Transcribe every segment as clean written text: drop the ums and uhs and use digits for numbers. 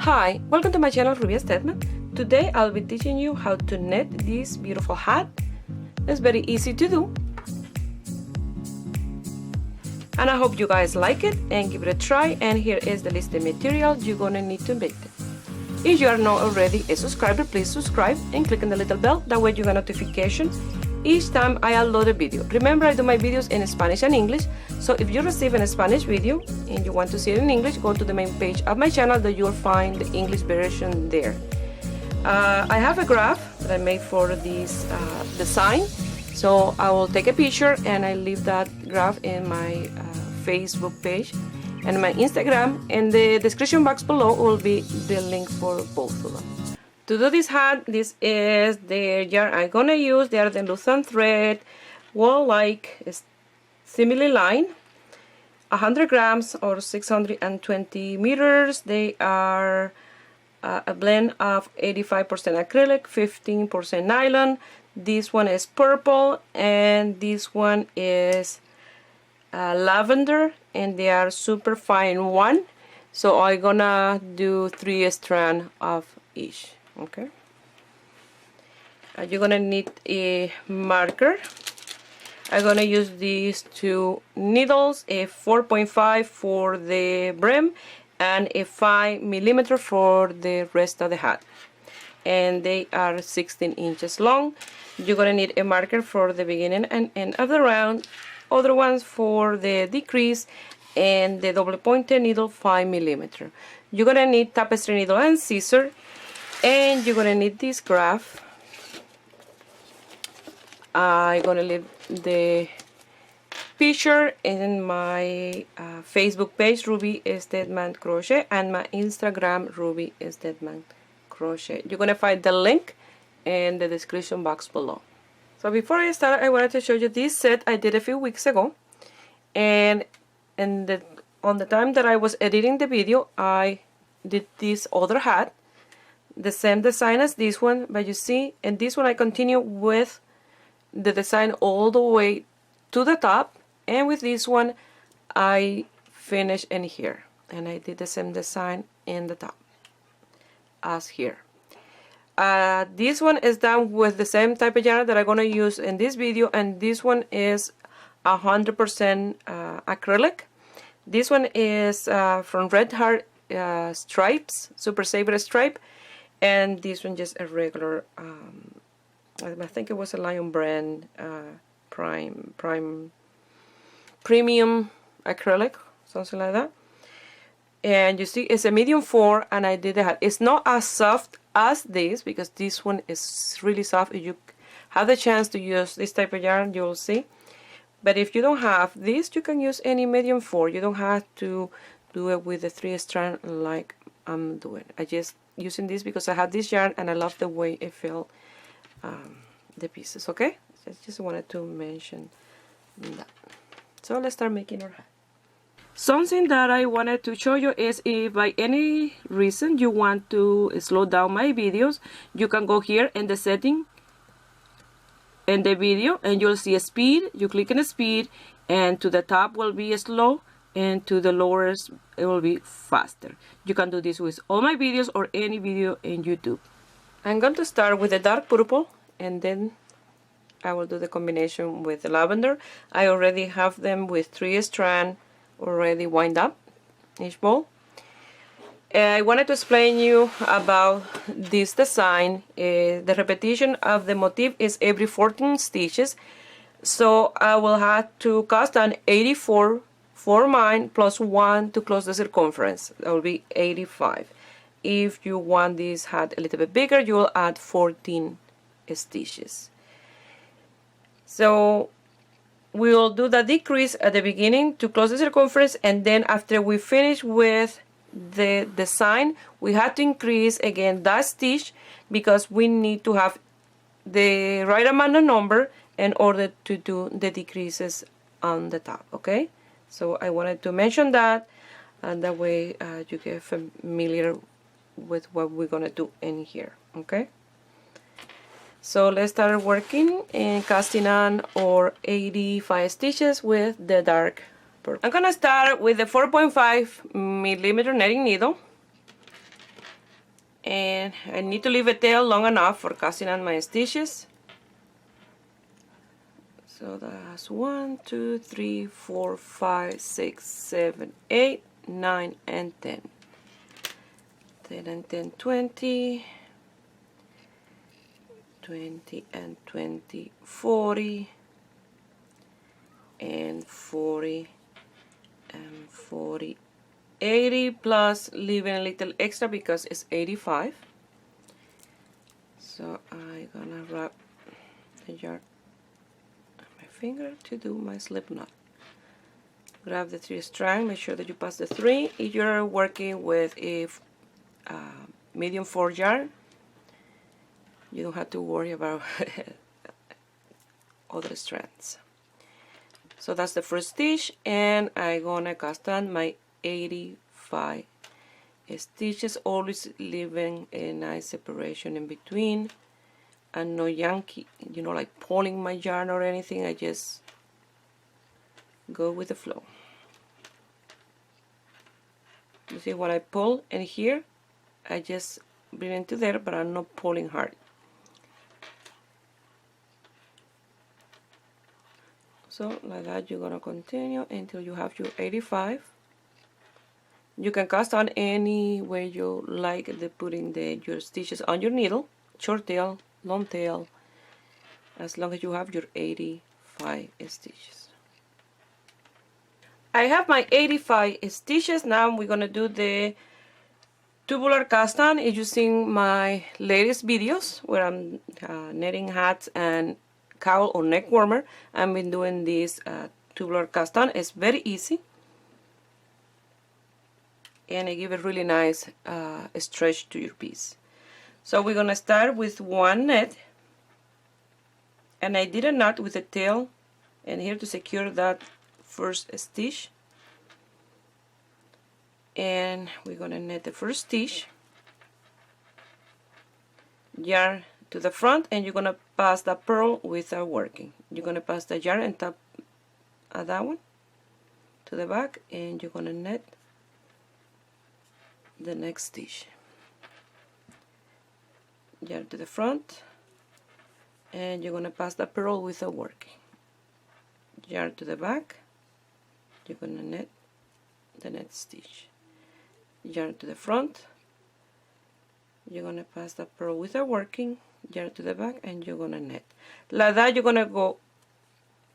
Hi, welcome to my channel Ruby Stedman. Today I'll be teaching you how to knit this beautiful hat. It's very easy to do. And I hope you guys like it and give it a try, and here is the list of material you're gonna need to make it. If you are not already a subscriber, please subscribe and click on the little bell, that way you get notifications each time I upload a video. Remember, I do my videos in Spanish and English, so if you receive a Spanish video and you want to see it in English, go to the main page of my channel that you'll find the English version there. I have a graph that I made for this design, so I will take a picture and I leave that graph in my Facebook page and my Instagram, and the description box below will be the link for both of them. To do this hat, this is the yarn I'm gonna use. They are the Lucerne thread, wool-like, simile line, 100 grams or 620 meters. They are a blend of 85% acrylic, 15% nylon. This one is purple and this one is lavender, and they are super fine one. So I'm gonna do 3 strands of each. Okay, you're gonna need a marker. I'm gonna use these 2 needles, a 4.5 for the brim and a 5mm for the rest of the hat, and they are 16 inches long. You're gonna need a marker for the beginning and end of the round, other ones for the decrease, and the double pointed needle 5mm. You're gonna need tapestry needle and scissors. And you're gonna need this graph. I'm gonna leave the picture in my Facebook page, Ruby Stedman Crochet, and my Instagram, Ruby Stedman Crochet. You're gonna find the link in the description box below. So before I start, I wanted to show you this set I did a few weeks ago, and on the time that I was editing the video, I did this other hat, the same design as this one, but you see, in this one I continue with the design all the way to the top, and with this one I finish in here, and I did the same design in the top as here. This one is done with the same type of yarn that I'm gonna use in this video, and this one is 100% acrylic. This one is from Red Heart Stripes, Super Saver Stripe, and this one just a regular, I think it was a Lion Brand premium acrylic, something like that. And you see, it's a medium 4, and I did the hat. It's not as soft as this, because this one is really soft. If you have the chance to use this type of yarn, you'll see. But if you don't have this, you can use any medium 4. You don't have to do it with the 3 strand like I'm doing. I just using this because I have this yarn and I love the way it felt the pieces. Okay, I just wanted to mention that. So let's start making our hat. Something that I wanted to show you is, if by any reason you want to slow down my videos, you can go here in the setting in the video and you'll see a speed. You click on the speed, and to the top will be slow, and to the lowest it will be faster. You can do this with all my videos or any video in YouTube. I'm going to start with the dark purple, and then I will do the combination with the lavender. I already have them with 3 strands already wind up each ball. I wanted to explain you about this design. The repetition of the motif is every 14 stitches, so I will have to cast on 84 for mine, plus 1 to close the circumference. That will be 85. If you want this hat a little bit bigger, you will add 14 stitches. So we will do the decrease at the beginning to close the circumference, and then after we finish with the design, we have to increase again that stitch, because we need to have the right amount of number in order to do the decreases on the top. Okay, so I wanted to mention that, and that way you get familiar with what we're gonna do in here. Okay, so let's start working and casting on our 85 stitches with the dark purple. I'm gonna start with the 4.5mm netting needle, And I need to leave a tail long enough for casting on my stitches. So that's 1, 2, 3, 4, 5, 6, 7, 8, 9, and 10. 10 and 10, 20. 20 and 20, 40. And 40 and 40. 80 plus leaving a little extra because it's 85. So I'm gonna wrap the yarn on my finger to do my slip knot. Grab the 3 strand, make sure that you pass the 3. If you're working with a medium 4 yarn, you don't have to worry about other strands. So that's the first stitch, and I'm gonna cast on my 85 stitches, always leaving a nice separation in between, and no yanky, you know, like pulling my yarn or anything. I just go with the flow. You see what I pull, and here I just bring it to there, but I'm not pulling hard. So like that, you're gonna continue until you have your 85. You can cast on any way you like putting your stitches on your needle, short tail, long tail, as long as you have your 85 stitches. I have my 85 stitches. Now we're gonna do the tubular cast on using my latest videos where I'm netting hats and cowl or neck warmer. I've been doing this tubular cast on. It's very easy, and I give a really nice stretch to your piece. So we're gonna start with one net, and I did a knot with the tail and here to secure that first stitch, and we're gonna net the first stitch, yarn to the front, and you're gonna pass the purl without working. You're gonna pass the yarn and tap that one to the back, and you're gonna net the next stitch, yarn to the front, and you're gonna pass the purl without working, yarn to the back, you're gonna net the next stitch, yarn to the front, you're gonna pass the purl without working, yarn to the back, and you're gonna net. Like that, you're gonna go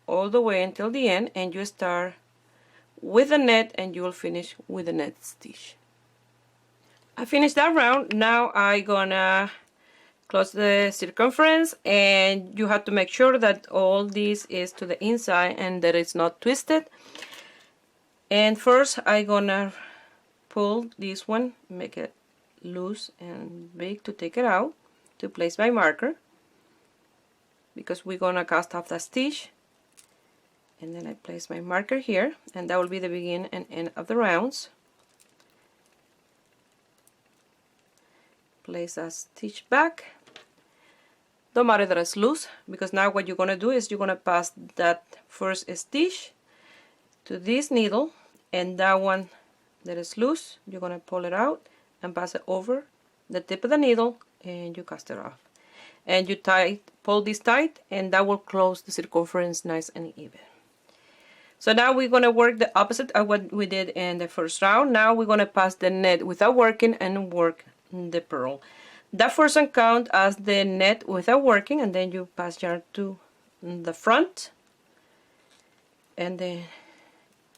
all the way until the end, and you start with the net and you will finish with the net stitch. I finished that round. Now I'm gonna close the circumference, and you have to make sure that all this is to the inside and that it's not twisted. And first I'm gonna pull this one, make it loose and big to take it out, to place my marker, because we're gonna cast off the stitch. And then I place my marker here, and that will be the beginning and end of the rounds. Place a stitch back. Don't matter that it's loose, because now what you're gonna do is you're gonna pass that first stitch to this needle, and that one that is loose, you're gonna pull it out and pass it over the tip of the needle, and you cast it off. And you pull this tight, and that will close the circumference nice and even. So now we're gonna work the opposite of what we did in the first round. Now we're gonna pass the net without working and work the purl. That first one count as the net without working, and then you pass yarn to the front, and then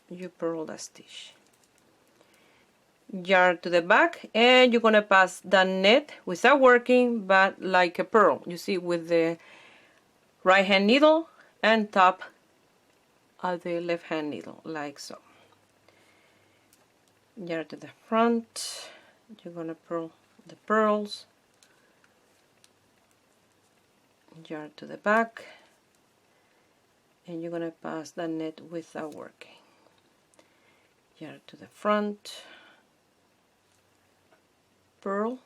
you purl the stitch, yarn to the back, and you're gonna pass the net without working but like a purl, you see, with the right hand needle and top of the left hand needle, like so. Yarn to the front, you're gonna purl the pearls, yarn to the back, and you're gonna pass the net without working, yarn to the front, purl,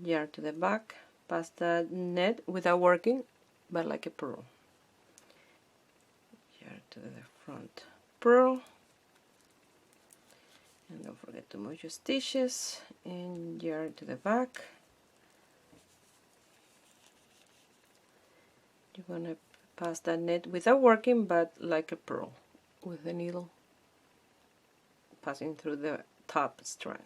yarn to the back, pass the net without working but like a purl, yarn to the front, purl, And don't forget to move your stitches and yarn to the back. You're gonna pass that net without working, but like a pearl, with the needle passing through the top strand.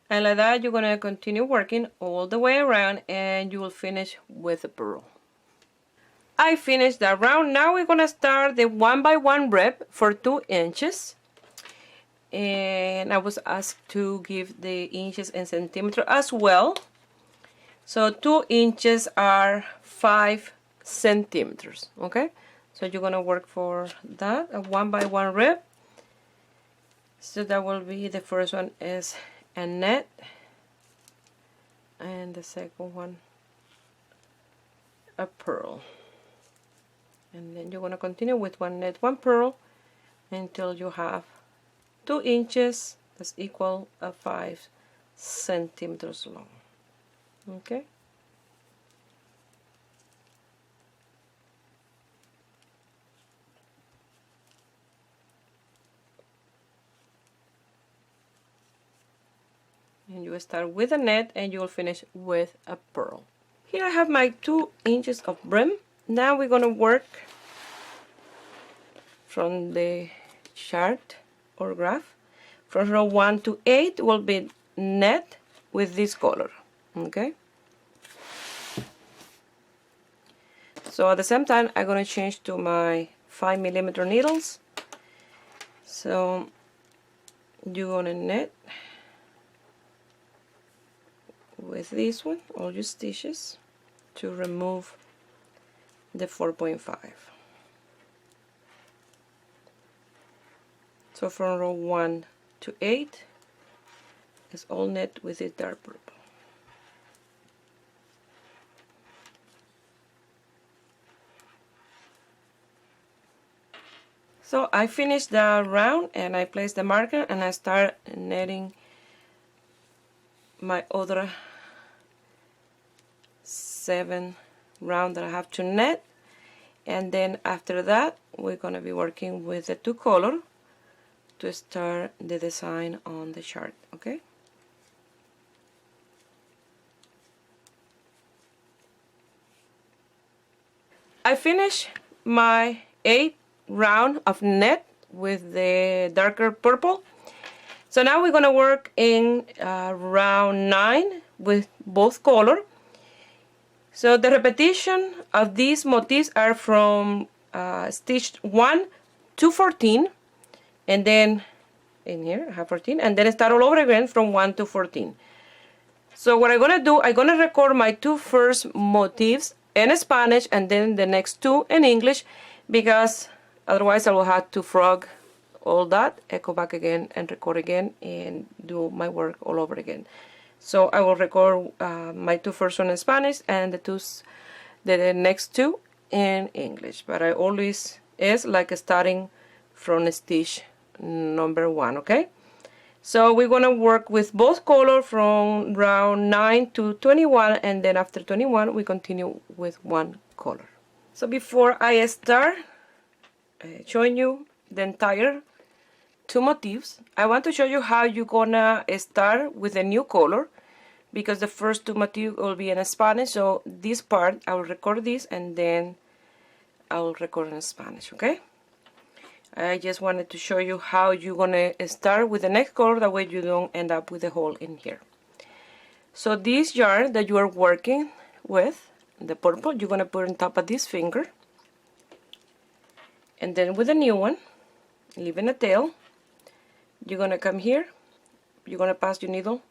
And like that, you're gonna continue working all the way around, and you will finish with a pearl. I finished that round. Now we're gonna start the 1 by 1 rep for 2 inches. And I was asked to give the inches and centimeter as well. So 2 inches are 5 centimeters. Okay, so you're gonna work for that, a 1 by 1 rep. So that will be, the first one is a net, and the second one a pearl. And then you're gonna continue with 1 net, 1 pearl until you have 2 inches, that's equal to 5 centimeters long. Okay. And you will start with a net and you will finish with a pearl. Here I have my 2 inches of brim. Now we're gonna work from the chart or graph. From row 1 to 8 will be net with this color. Okay. So at the same time I'm gonna change to my 5mm needles. So you're gonna net with this one all your stitches to remove the 4.5. So from row 1 to 8 is all net with this dark purple. So I finished the round and I place the marker and I start netting my other 7 round that I have to net, and then after that we're gonna be working with the 2 color to start the design on the chart. Okay. I finished my 8th round of net with the darker purple. So now we're gonna work in round 9 with both color. So the repetition of these motifs are from stitch 1 to 14, and then in here I have 14, and then start all over again from 1 to 14. So what I'm gonna do, I'm gonna record my 2 first motifs in Spanish and then the next 2 in English, because otherwise I will have to frog all that, echo back again and record again and do my work all over again. So I will record my 2 first one in Spanish and the next 2 in English. But I always is like starting from stitch number 1, okay? So we're gonna work with both color from round 9 to 21, and then after 21 we continue with 1 color. So before I start showing you the entire 2 motifs, I want to show you how you're gonna start with a new color, because the first 2 motifs will be in Spanish. So this part I will record this and then I will record in Spanish. Okay, I just wanted to show you how you're gonna start with the next color, that way you don't end up with a hole in here. So this yarn that you are working with, the purple, you're gonna put on top of this finger, and then with a new one, leaving a tail, you're gonna come here, you're gonna pass your needle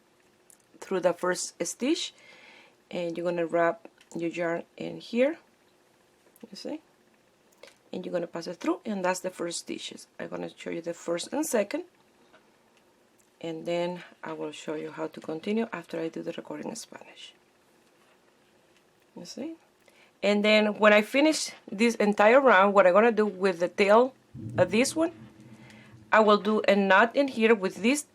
through the first stitch, and you're gonna wrap your yarn in here, you see, and you're gonna pass it through, and that's the first stitches. I'm gonna show you the first and second, and then I will show you how to continue after I do the recording in Spanish. You see, and then when I finish this entire round, what I'm gonna do with the tail of this one, I will do a knot in here with these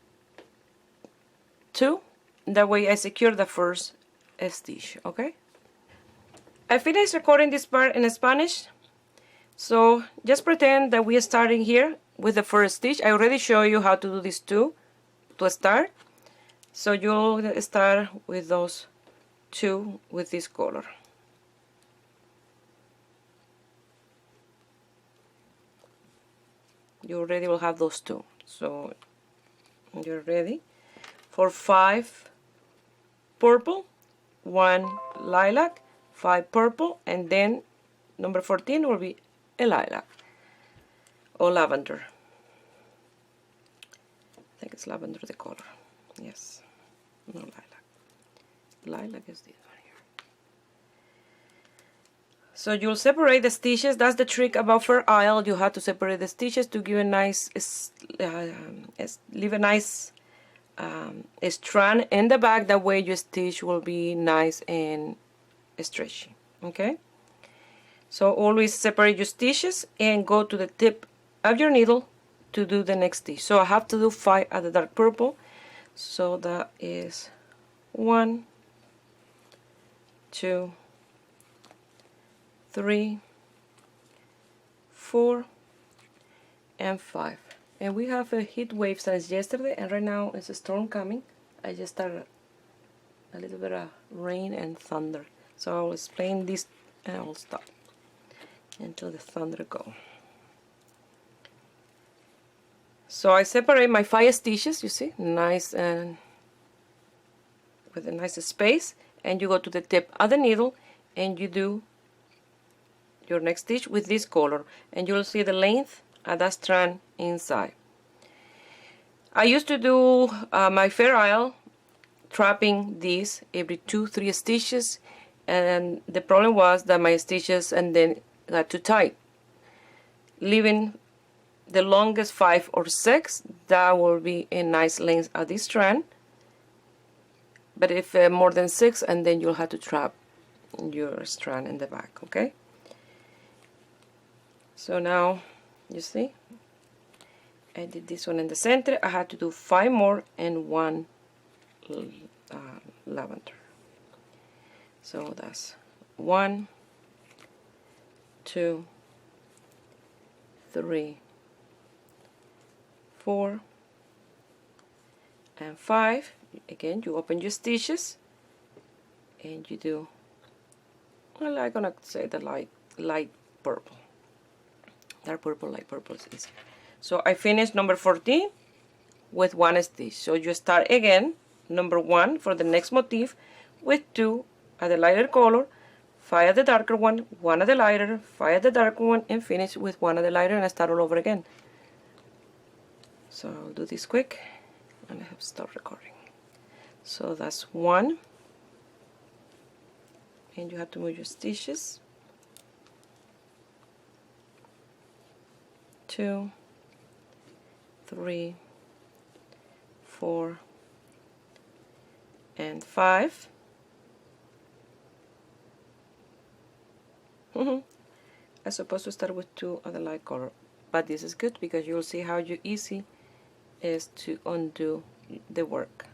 2. That way I secure the first stitch. Okay, I finished recording this part in Spanish, so just pretend that we are starting here with the first stitch. I already showed you how to do these 2 to start. So you'll start with those two with this color. You already will have those two. So you're ready for 5 purple, 1 lilac, 5 purple, and then number 14 will be a lilac or lavender. I think it's lavender the color. Yes, no lilac. Lilac is this one here. So you'll separate the stitches. That's the trick about Fair Isle. You have to separate the stitches to give a nice, leave a nice strand in the back. That way your stitch will be nice and stretchy. Okay. So always separate your stitches and go to the tip of your needle to do the next stitch. So I have to do 5 at the dark purple. So that is 1, 2, 3, 4, and 5. And we have a heat wave since yesterday, and right now it's a storm coming. I just started a little bit of rain and thunder. So I'll explain this and I'll stop until the thunder go. So I separate my 5 stitches, you see, nice and with a nice space, and you go to the tip of the needle and you do your next stitch with this color, and you'll see the length of that strand inside. I used to do my Fair Isle trapping these every 2-3 stitches, and the problem was that my stitches and then got too tight, leaving the longest 5 or 6. That will be a nice length of this strand, but if more than 6, and then you'll have to trap your strand in the back. Okay, so now you see I did this one in the center. I had to do 5 more and 1 lavender. So that's 1, 2, 3, 4, and 5. Again, you open your stitches and you do, well, I'm gonna say the light purple. Dark purple, light purple is easy. So I finished number 14 with 1 stitch. So you start again number 1 for the next motif with 2 at the lighter color, 5 at the darker one, 1 at the lighter, 5 at the darker one, and finish with 1 at the lighter, and I start all over again. So I'll do this quick and I have stopped recording. So that's 1, and you have to move your stitches, 2, 3, 4, and 5. I'm supposed to start with 2 of the light color, but this is good because you'll see how easy is to undo the work.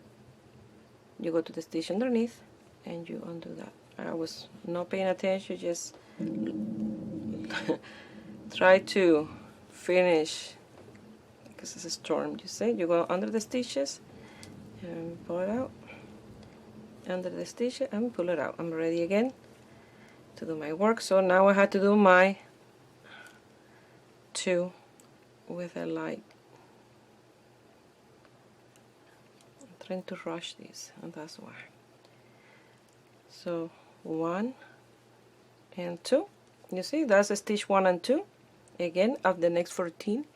You go to the stitch underneath and you undo that. I was not paying attention, just try to finish because it's a storm. You see, you go under the stitches and pull it out, under the stitch and pull it out. I'm ready again to do my work. So now I had to do my 2 with a light. I'm trying to rush this, and that's why. So 1 and 2. You see, that's a stitch 1 and 2 again of the next 14,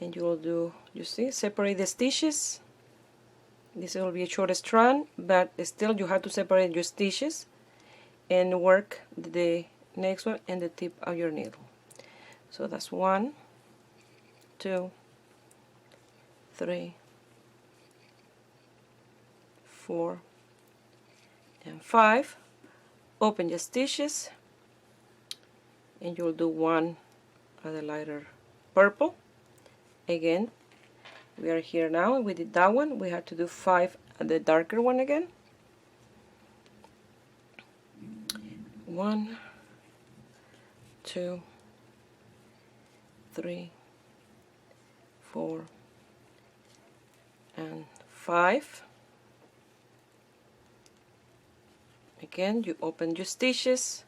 and you will do, you see, separate the stitches. This will be a short strand, but still you have to separate your stitches and work the next one in the tip of your needle. So that's 1, 2, 3, 4, and 5. Open your stitches and you'll do 1 of the lighter purple. Again, we are here now, we did that one, we have to do 5 of the darker one again. 1, 2, 3, 4, and 5. Again, you open your stitches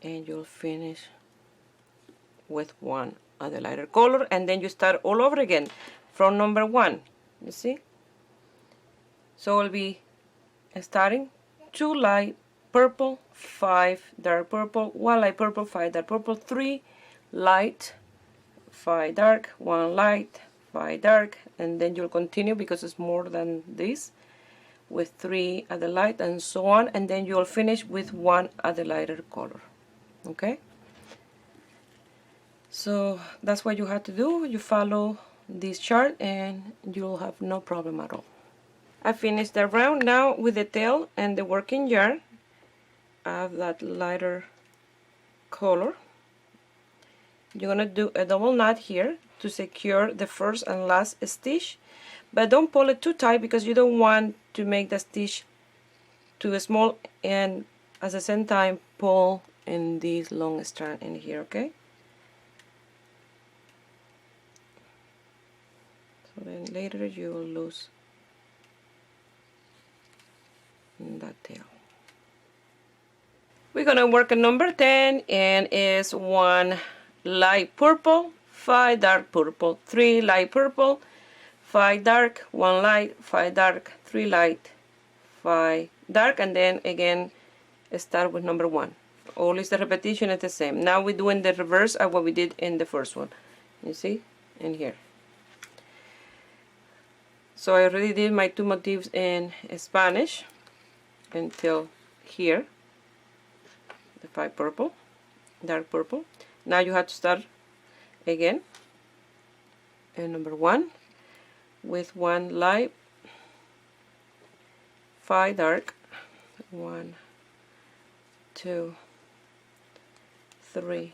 and you'll finish with one of the lighter color, and then you start all over again from number 1. You see? So we'll be starting 2 light purple, 5 dark purple, 1 light purple, 5 dark purple, 3 light, 5 dark, 1 light, 5 dark, and then you'll continue because it's more than this with 3 other light and so on, and then you'll finish with 1 other lighter color. Okay? So that's what you have to do. You follow this chart and you'll have no problem at all. I finished the round. Now with the tail and the working yarn, I have that lighter color. You're gonna do a double knot here to secure the first and last stitch, but don't pull it too tight because you don't want to make the stitch too small, and at the same time pull in this long strand in here. Okay, so then later you will lose that tail. We're gonna work on number 10, and is 1 light purple, 5 dark purple, 3 light purple, 5 dark, 1 light, 5 dark, 3 light, 5 dark, and then again start with number 1. Always the repetition is the same. Now we're doing the reverse of what we did in the first one. You see? In here. So I already did my 2 motifs in Spanish until here. The 5 purple, dark purple. Now you have to start again in number 1 with 1 light, 5 dark, 1, 2, 3,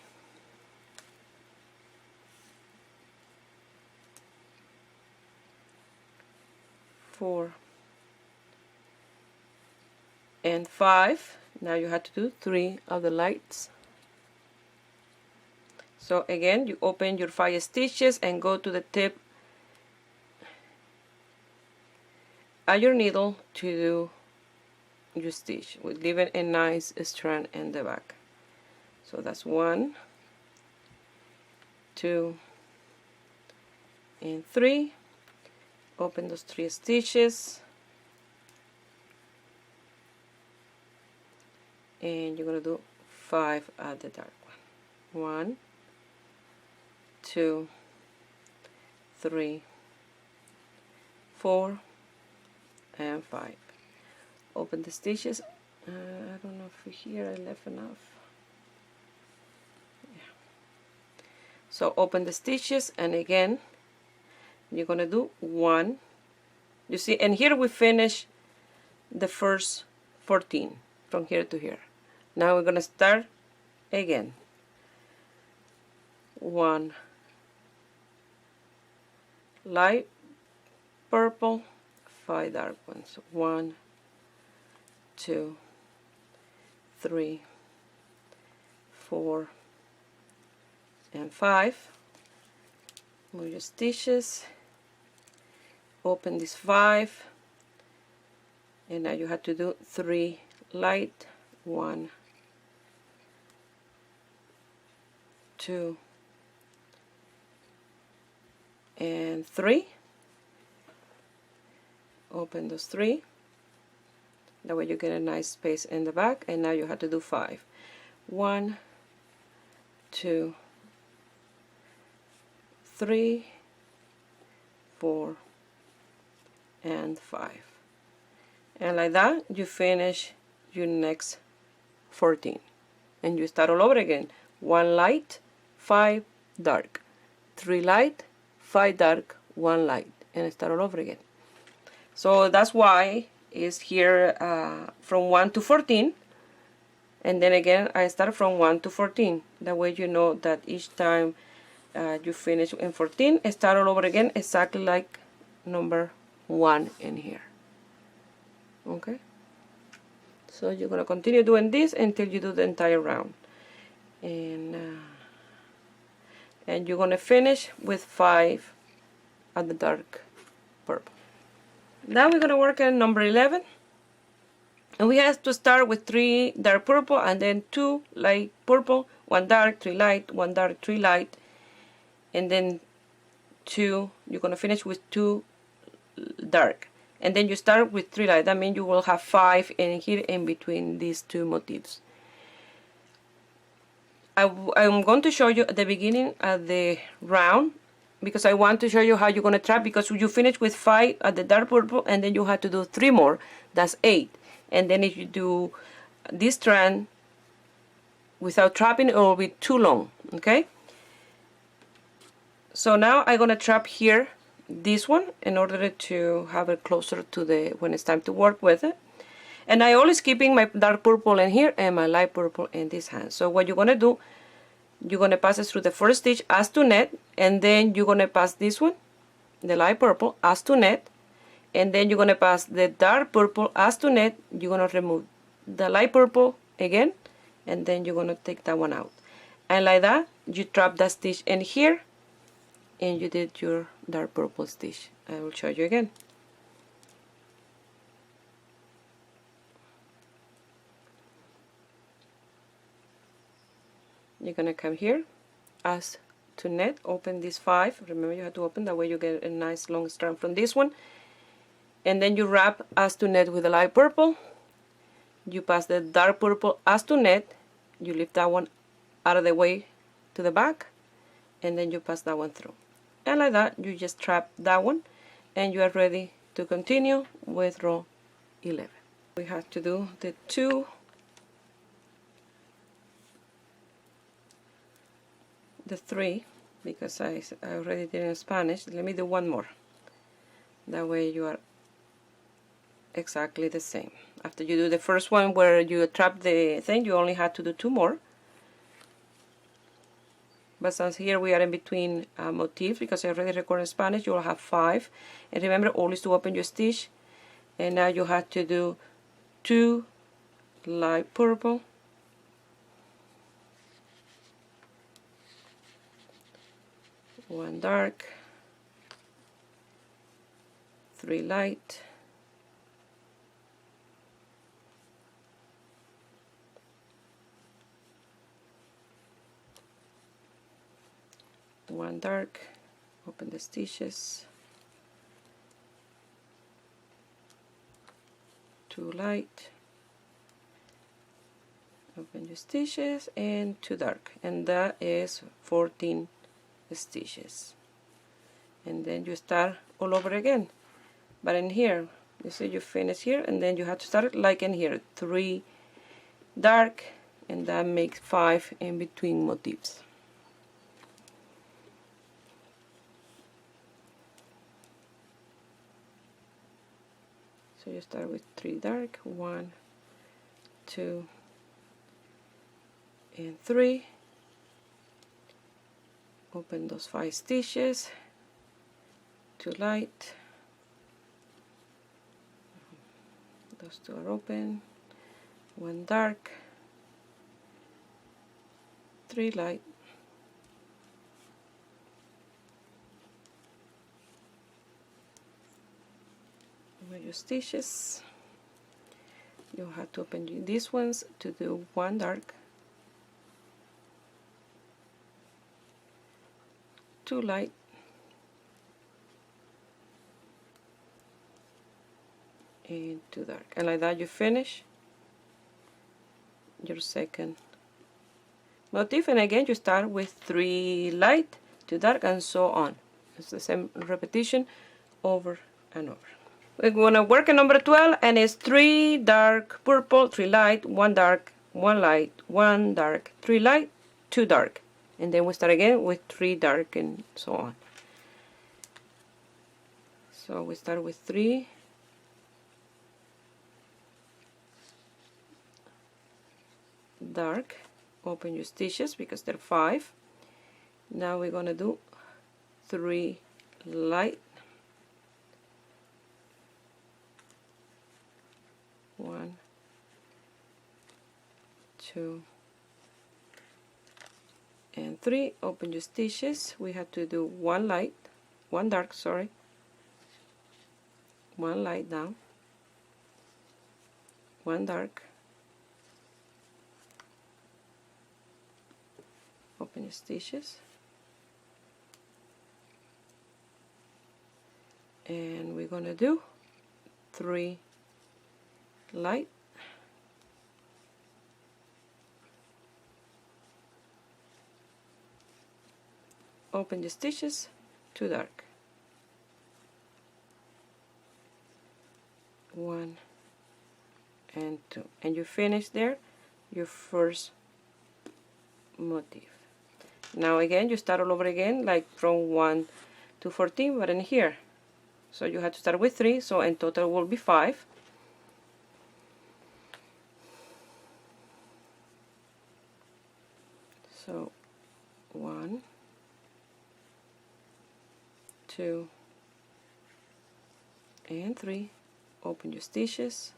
4, and 5. Now you have to do 3 of the lights. So again, you open your 5 stitches and go to the tip of your needle to do your stitch, with leaving a nice strand in the back. So that's 1, 2, and 3. Open those 3 stitches, and you're going to do 5 at the dark one. 1, 2, 3, 4, and 5. Open the stitches. I don't know if here I left enough. Yeah. So open the stitches, and again you're gonna do 1. You see, and here we finish the first 14 from here to here. Now we're gonna start again. 1 light purple, 5 dark ones. 1, 2, 3, 4, and 5. Move your stitches. Open this 5, and now you have to do 3 light. 1, 2, and 3. Open those 3. That way you get a nice space in the back, and now you have to do 5. 1, 2, 3, 4, and 5. And like that you finish your next 14, and you start all over again. 1 light, 5 dark, 3 light, 5 dark, 1 light, and start all over again. So that's why it's here from 1 to 14, and then again I start from 1 to 14. That way you know that each time you finish in 14, start all over again exactly like number 1 in here. Okay, so you're gonna continue doing this until you do the entire round, and you're gonna finish with 5 at the dark purple. Now we're going to work on number 11, and we have to start with 3 dark purple and then 2 light purple, 1 dark, 3 light, 1 dark, 3 light, and then 2, you're going to finish with 2 dark, and then you start with 3 light. That means you will have 5 in here in between these 2 motifs. I'm going to show you at the beginning of the round, because I want to show you how you're going to trap, because you finish with 5 at the dark purple and then you have to do 3 more, that's 8. And then if you do this strand without trapping, it will be too long, okay? So now I'm going to trap here this one in order to have it closer to the when it's time to work with it. And I always keeping my dark purple in here and my light purple in this hand. So what you're going to do, you're going to pass it through the first stitch as to net, and then you're going to pass this one, the light purple, as to net, and then you're going to pass the dark purple as to net. You're going to remove the light purple again, and then you're going to take that one out. And like that, you trap that stitch in here, and you did your dark purple stitch. I will show you again. You're going to come here as to net, open this 5, remember you have to open, that way you get a nice long strand from this one, and then you wrap as to net with the light purple, you pass the dark purple as to net, you lift that one out of the way to the back, and then you pass that one through, and like that you just trap that one, and you are ready to continue with row 11. We have to do the 2, the 3, because I already did it in Spanish. Let me do 1 more, that way you are exactly the same. After you do the first one where you trap the thing, you only have to do 2 more, but since here we are in between motifs, because I already recorded in Spanish, you will have 5, and remember always to open your stitch. And now you have to do 2 light purple, 1 dark, 3 light, 1 dark, open the stitches, 2 light, open your stitches, and 2 dark, and that is 14 stitches. And then you start all over again, but in here you see you finish here, and then you have to start like in here, 3 dark, and that makes 5 in between motifs. So you start with 3 dark, 1, 2, and 3. Open those 5 stitches, 2 light, those 2 are open, 1 dark, 3 light, over your stitches. You have to open these ones to do 1 dark, 2 light, and 2 dark, and like that you finish your second motif. And again you start with 3 light, 2 dark, and so on. It's the same repetition over and over. We're going to work on number 12, and it's 3 dark purple, 3 light, 1 dark, 1 light, 1 dark, 3 light, 2 dark, and then we start again with 3 dark, and so on. So we start with 3 dark, open your stitches because they're 5. Now we're going to do 3 light, 1, 2, and 3. Open your stitches. We have to do 1 light, 1 dark, sorry, one light down, one dark, open your stitches, and we're gonna do 3 light, open your stitches, 2 dark, 1 and 2, and you finish there your first motif. Now again you start all over again, like from 1 to 14, but in here, so you have to start with 3, so in total will be 5. So 1, 2 and 3, open your stitches,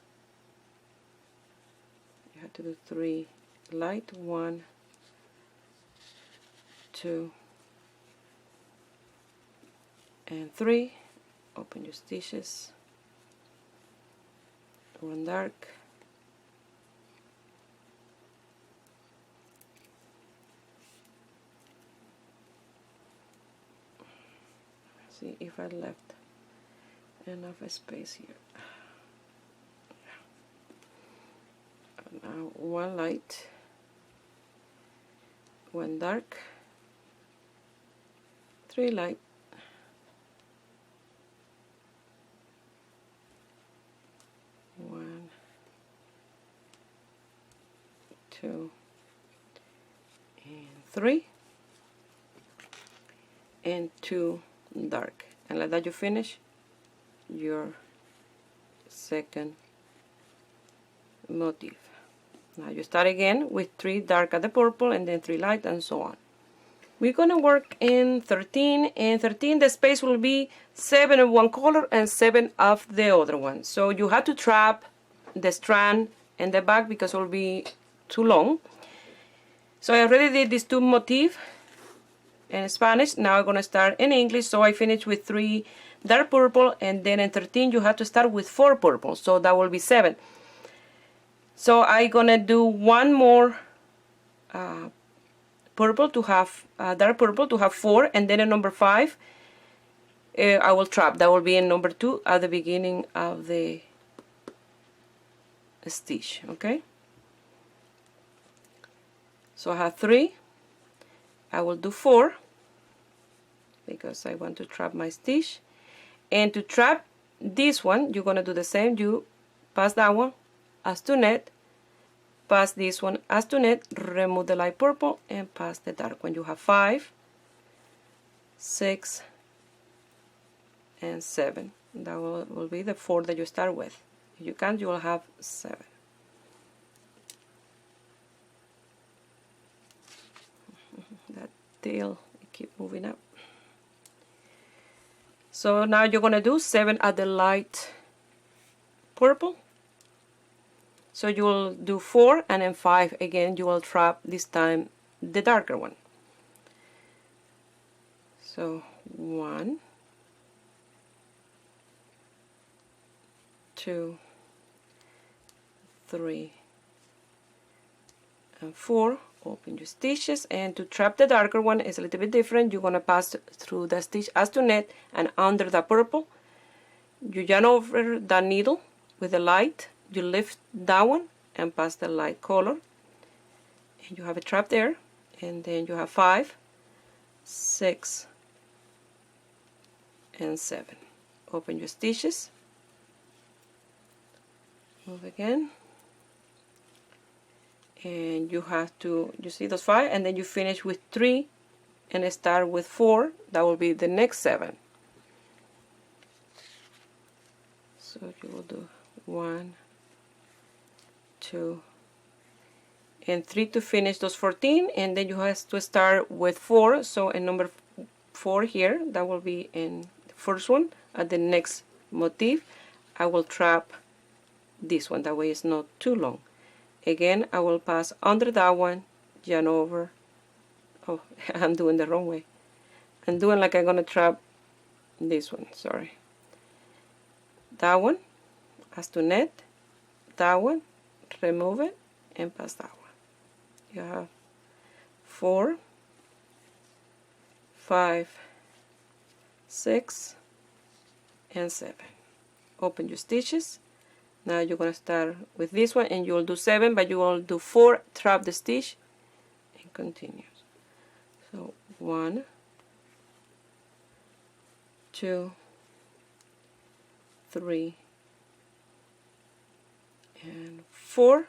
you have to do 3 light, 1, 2 and 3, open your stitches, 1 dark, see if I left enough space here. Now 1 light, 1 dark, 3 light, 1, 2 and 3, and 2 dark, and like that you finish your second motif. Now you start again with 3 dark at the purple and then 3 light and so on. We're gonna work in 13, and 13 the space will be 7 of one color and 7 of the other one. So you have to trap the strand in the back because it will be too long. So I already did these 2 motifs in Spanish. Now I'm gonna start in English. So I finished with 3 dark purple, and then in 13 you have to start with 4 purple, so that will be 7. So I'm gonna do 1 more purple to have dark purple to have 4, and then in number 5 I will trap. That will be in number 2 at the beginning of the stitch. Okay, so I have 3, I will do 4 because I want to trap my stitch, and to trap this one you're gonna do the same. You pass that one as to net, pass this one as to net, remove the light purple and pass the dark one. You have 5, 6 and 7. That will be the 4 that you start with. If you can't, you will have 7. That tail keep moving up. So now you're gonna do 7 at the light purple. So you will do 4 and then 5 again. You will trap this time the darker one. So 1, 2, 3 and 4. Open your stitches, and to trap the darker one is a little bit different. You're gonna pass through the stitch as to net, and under the purple you yarn over the needle with the light, you lift that one and pass the light color, and you have a trap there, and then you have 5, 6 and 7. Open your stitches, move again, and you have to, you see those 5, and then you finish with 3 and start with 4. That will be the next 7. So you will do 1, 2 and 3 to finish those 14, and then you have to start with 4. So in number 4 here, that will be in the first one. At the next motif I will trap this one, that way it's not too long. Again, I will pass under that one, yarn over. Oh, I'm doing the wrong way. I'm doing like I'm gonna trap this one, sorry. that one as to net, that one, remove it, and pass that one. You have 4, 5, 6, and 7. Open your stitches. Now you're going to start with this one, and you'll do 7, but you will do 4, trap the stitch, and continue. So 1, 2, 3, and 4.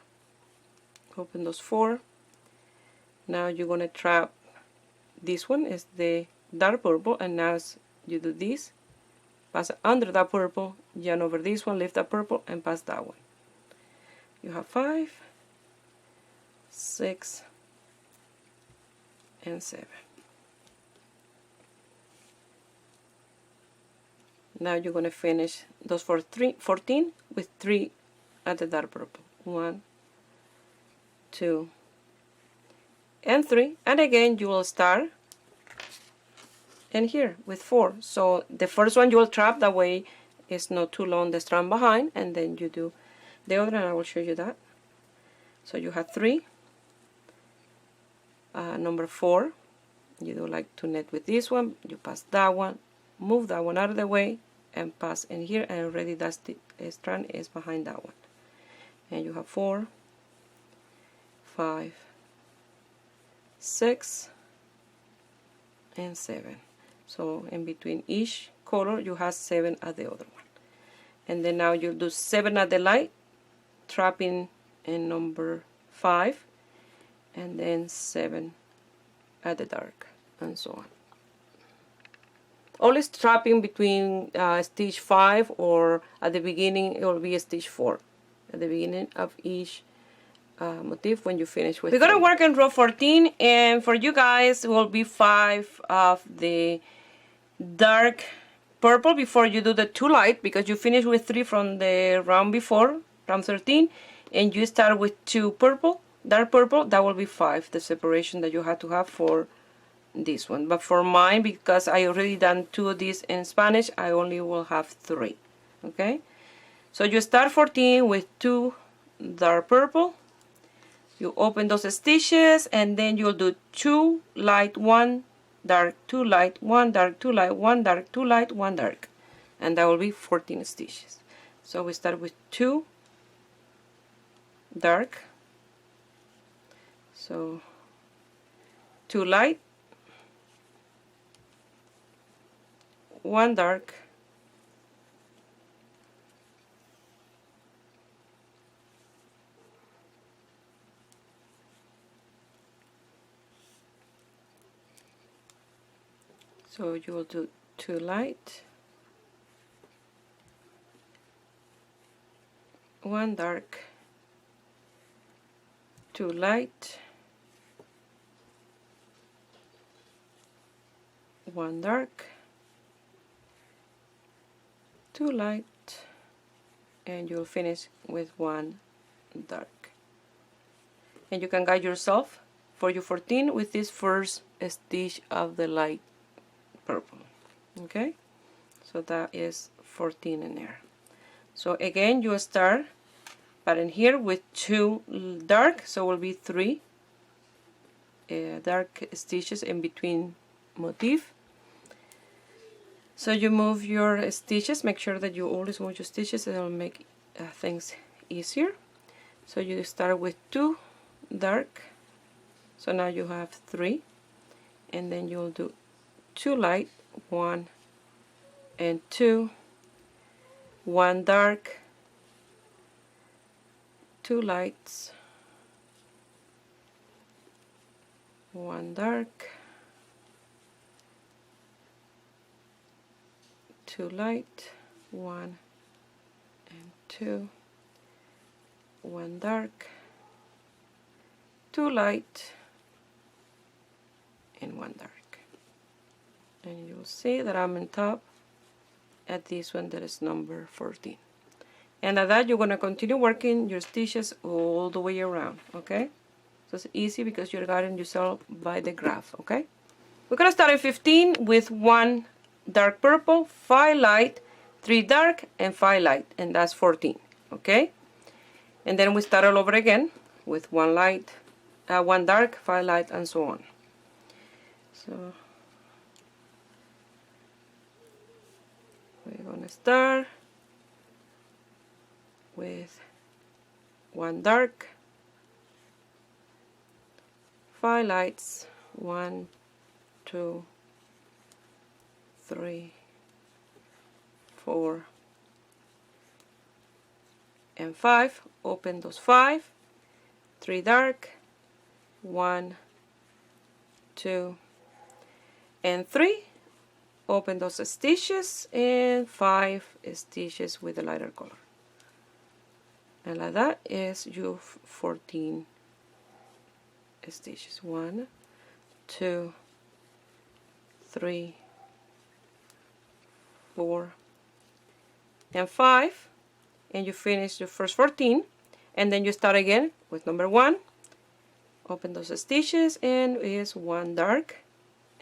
Open those 4. Now you're going to trap this one is the dark purple, and now you do this, pass under that purple, yarn over this one, lift that purple, and pass that one. You have 5, 6, and 7. Now you're going to finish those 14 with 3 at the dark purple. 1, 2, and 3, and again you will start and here with 4. So the first one you will trap, that way it's not too long the strand behind, and then you do the other, and I will show you that. So you have 3, number 4, you do like to net with this one, you pass that one, move that one out of the way, and pass in here, and already that's the strand is behind that one. And you have 4, 5, 6, and 7. So in between each color you have 7 at the other one. And then now you'll do 7 at the light, trapping in number 5, and then 7 at the dark, and so on. Always trapping between stitch 5, or at the beginning it will be a stitch 4 at the beginning of each motif when you finish with. We're gonna work in row 14, and for you guys it will be 5 of the dark purple before you do the 2 light, because you finish with 3 from the round before, round 13, and you start with 2 purple, dark purple. That will be 5, the separation that you have to have for this one. But for mine, because I already done 2 of these in Spanish, I only will have 3. Okay, so you start 14 with 2 dark purple, you open those stitches, and then you'll do 2 light, 1 dark, 2 light, 1 dark, 2 light, 1 dark, 2 light, 1 dark, and that will be 14 stitches. So we start with 2 dark, so 2 light, 1 dark, 2 light, 1 dark, 2 light, 1 dark, 2 light, and you'll finish with 1 dark. And you can guide yourself for your 14 with this first stitch of the light purple. Okay, so that is 14 in there. So again you start, but in here with 2 dark, so will be 3 dark stitches in between motif. So you move your stitches, make sure that you always move your stitches, and it will make things easier. So you start with 2 dark, so now you have 3, and then you'll do 2 light, 1 and 2, 1 dark, 2 lights, 1 dark, 2 light, 1 and 2, 1 dark, 2 light, and 1 dark. And you'll see that I'm on top at this one that is number 14. And at that you're going to continue working your stitches all the way around. Okay, so it's easy because you're guiding yourself by the graph. Okay, we're going to start at 15 with 1 dark purple, 5 light, 3 dark and 5 light, and that's 14. Okay, and then we start all over again with 1 light, 1 dark, 5 light, and so on. So we're gonna start with 1 dark, 5 lights, 1, 2, 3, 4, and 5. Open those 5, 3 dark, 1, 2, and 3. Open those stitches, and 5 stitches with a lighter color. And like that is your 14 stitches. 1, 2, 3, 4, and 5, and you finish your first 14, and then you start again with number 1. Open those stitches, and is 1 dark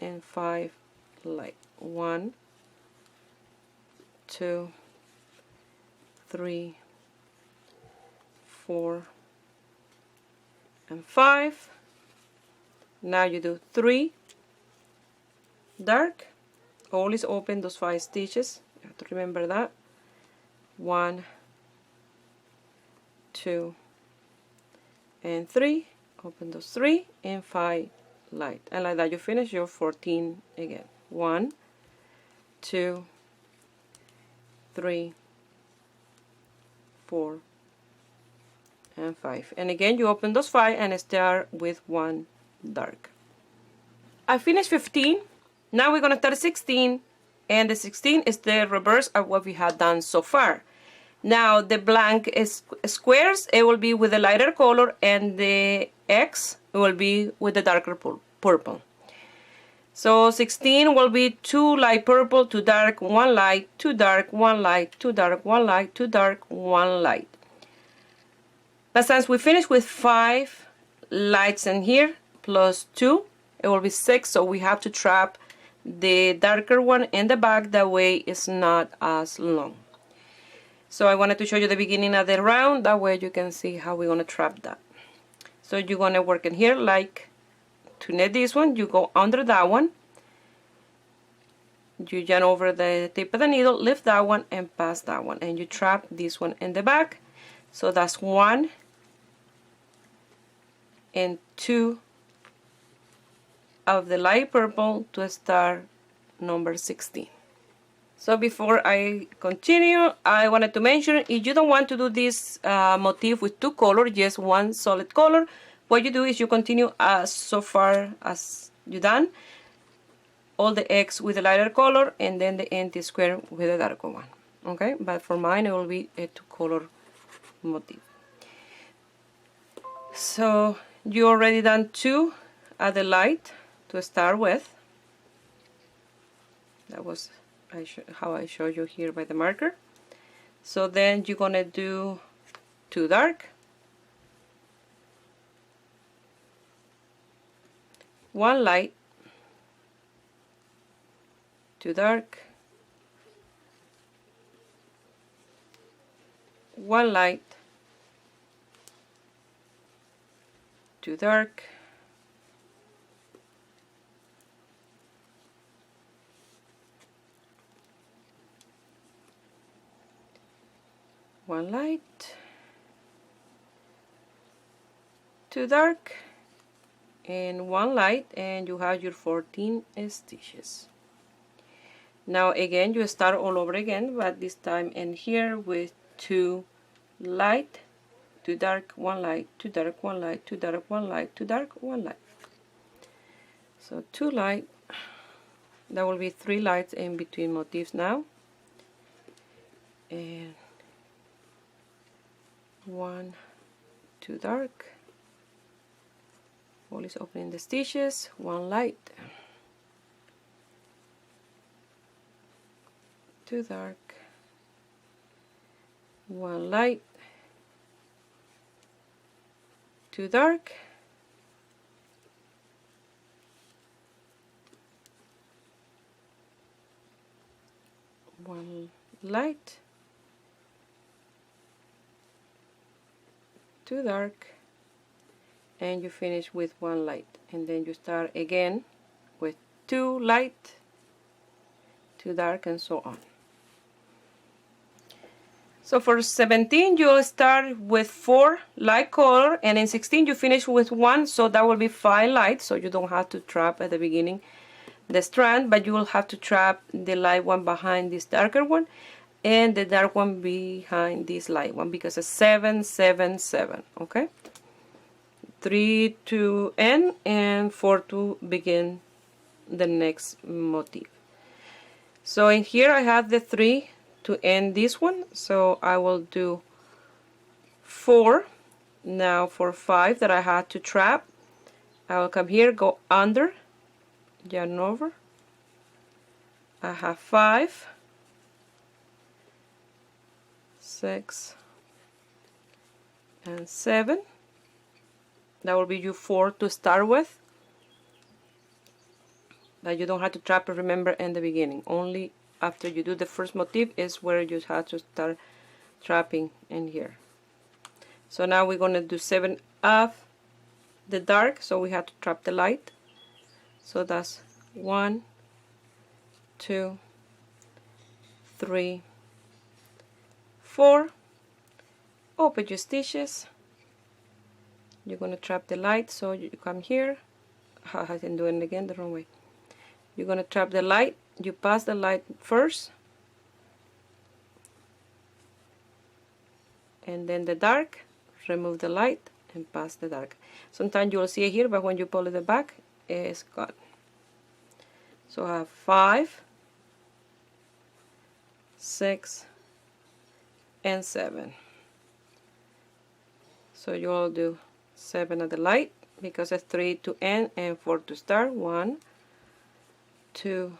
and 5 light. 1, 2, 3, 4, and 5. Now you do 3 dark. Always open those 5 stitches. You have to remember that. 1, 2, and 3. Open those 3 and 5 light, and like that you finish your 14 again. 1, 2, 3, 4, and 5, and again you open those 5 and start with 1 dark. I finished 15. Now we're going to start 16, and the 16 is the reverse of what we had done so far. Now the blank is squares, it will be with a lighter color, and the X will be with the darker purple. So 16 will be 2 light purple, 2 dark, 1 light, 2 dark, 1 light, 2 dark, 1 light, 2 dark, 1 light. But since we finished with 5 lights in here plus 2, it will be 6, so we have to trap the darker one in the back, that way it's not as long. So I wanted to show you the beginning of the round, that way you can see how we're going to trap that. So you're going to work in here like to knit this one, you go under that one, you yarn over the tip of the needle, lift that one and pass that one, and you trap this one in the back. So that's 1 and 2 of the light purple to start number 16. So before I continue, I wanted to mention, if you don't want to do this motif with 2 colors, just 1 solid color, what you do is you continue as so far as you done, all the X with a lighter color, and then the empty square with a darker one. Okay, but for mine it will be a 2 color motif. So you already done 2 at the light to start with. That was how I showed you here by the marker. So then you're gonna do 2 dark, 1 light, 2 dark, 1 light, 2 dark, 1 light, 2 dark, and 1 light, and you have your 14 stitches. Now again you start all over again, but this time in here with 2 light, 2 dark, 1 light, 2 dark, 1 light, 2 dark, 1 light, 2 dark, 1 light. So 2 light, there will be 3 lights in between motifs now, and 1, 2 dark, always opening the stitches, 1 light, 2 dark, 1 light, 2 dark, 1 light, 2 dark, and you finish with 1 light, and then you start again with 2 light, 2 dark, and so on. So for 17 you'll start with 4 light color, and in 16 you finish with 1, so that will be 5 light, so you don't have to trap at the beginning the strand, but you will have to trap the light one behind this darker one and the dark one behind this light one, because it's 7 7 7. Okay, 3 to end and 4 to begin the next motif. So in here I have the 3 to end this one, so I will do 4. Now for 5 that I had to trap, I will come here, go under, yarn over, I have 5, 6 and 7. That will be your 4 to start with, but you don't have to trap it, remember, in the beginning. Only after you do the first motif is where you have to start trapping in here. So now we're going to do 7 of the dark, so we have to trap the light. So that's 1, 2, 3, 4. Open your stitches. You're going to trap the light, so you come here. I can do it again the wrong way. You're going to trap the light, you pass the light first, and then the dark, remove the light and pass the dark. Sometimes you will see it here, but when you pull it back, it's gone. So I have 5, 6 and 7. So you will do 7 at the light, because it's 3 to end and 4 to start. 1, 2,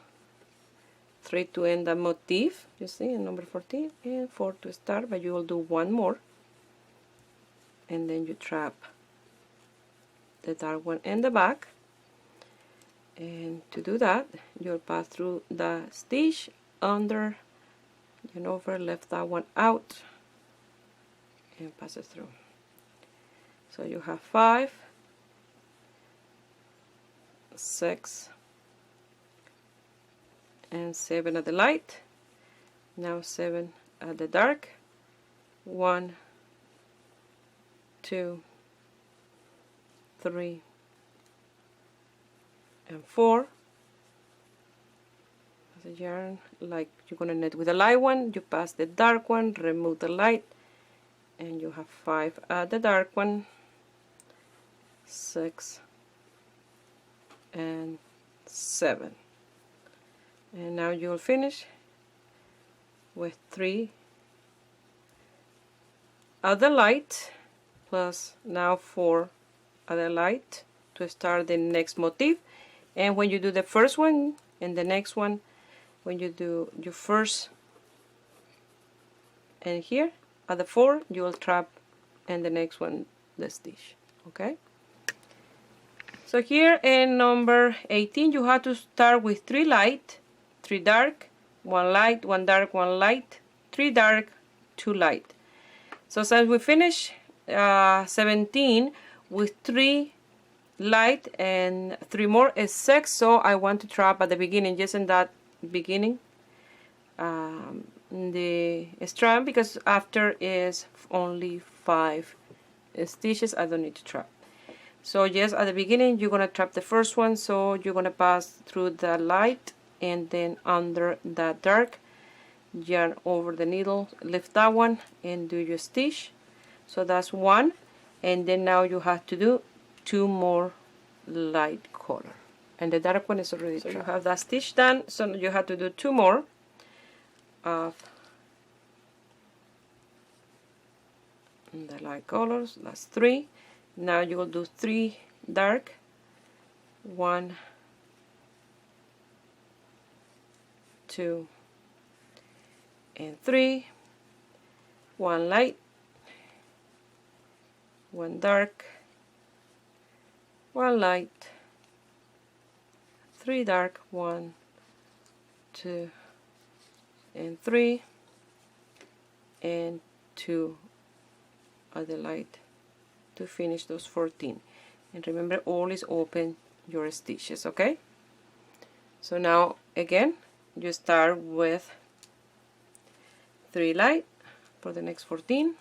3 to end the motif, you see, in number 14, and 4 to start, but you will do 1 more, and then you trap the dark one in the back. And to do that, you'll pass through the stitch under and over, left that one out and pass it through. So you have 5, 6 and 7 at the light. Now 7 at the dark. 1, 2, 3 and 4. As a yarn, like you're gonna knit with the light one, you pass the dark one, remove the light, and you have 5 at the dark one, 6 and 7. And now you'll finish with 3 other light plus now 4 other light to start the next motif. And when you do the first one and the next one, when you do your first and here at the 4, you will trap, and the next one the stitch. Okay, so here in number 18 you have to start with 3 light, 3 dark, 1 light, 1 dark, 1 light, 3 dark, 2 light. So since we finish 17 with 3 light and 3 more is 6, so I want to trap at the beginning, just in that beginning the strand, because after is only 5 stitches, I don't need to trap. So yes, at the beginning you're gonna trap the first one, so you're gonna pass through the light and then under the dark, yarn over the needle, lift that one and do your stitch. So that's 1, and then now you have to do 2 more light color, and the dark one is already trapped. You have that stitch done, so you have to do 2 more of the light colors. That's 3. Now you will do 3 dark, 1, 2 and 3, 1 light, 1 dark, 1 light, 3 dark, 1, 2 and 3, and 2 at the light to finish those 14. And remember, always open your stitches, okay? So now again you start with 3 light for the next 14.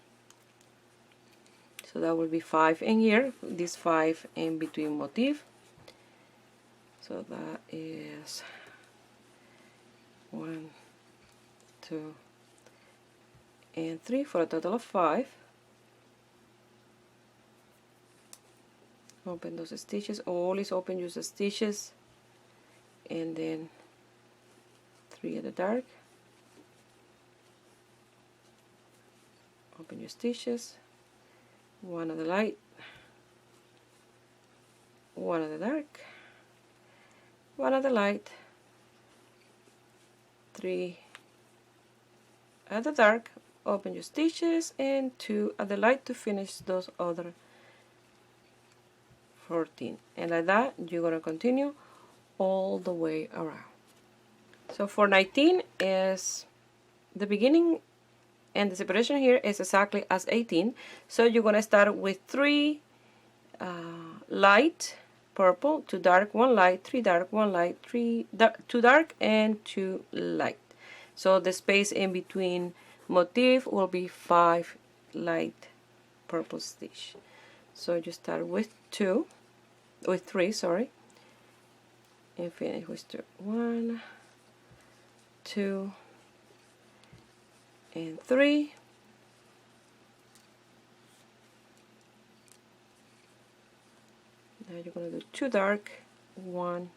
So that will be 5 in here, this 5 in between motif. So that is 1, 2, and 3 for a total of 5. Open those stitches, always open your stitches, and then 3 at the dark. Open your stitches, 1 at the light, 1 at the dark, 1 at the light, 3 at the dark, open your stitches, and 2 at the light to finish those other 14. And like that you're going to continue all the way around. So for 19 is the beginning, and the separation here is exactly as 18. So you're going to start with 3 light purple, 2 dark, 1 light, 3 dark, 1 light, 2 dark, and 2 light. So the space in between motif will be 5 light purple stitch. So you start with 3, sorry, and finish with 2. 1, 2, and 3. Now you're going to do 2 dark, 1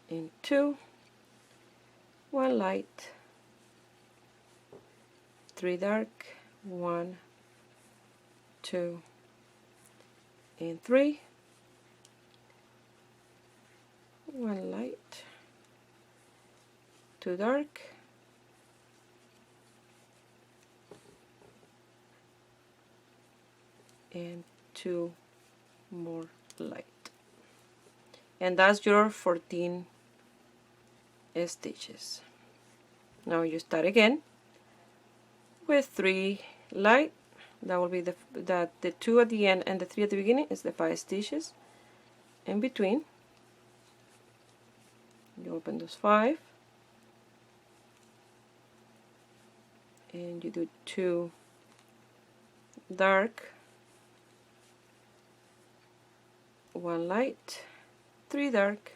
and 2, 1 light, 3 dark, 1, 2, and 3, 1 light, 2 dark, 2 more light. And that's your 14 stitches. Now you start again with 3 light. That will be the 2 at the end and the 3 at the beginning is the 5 stitches in between. You open those 5 and you do 2 dark, 1 light, 3 dark,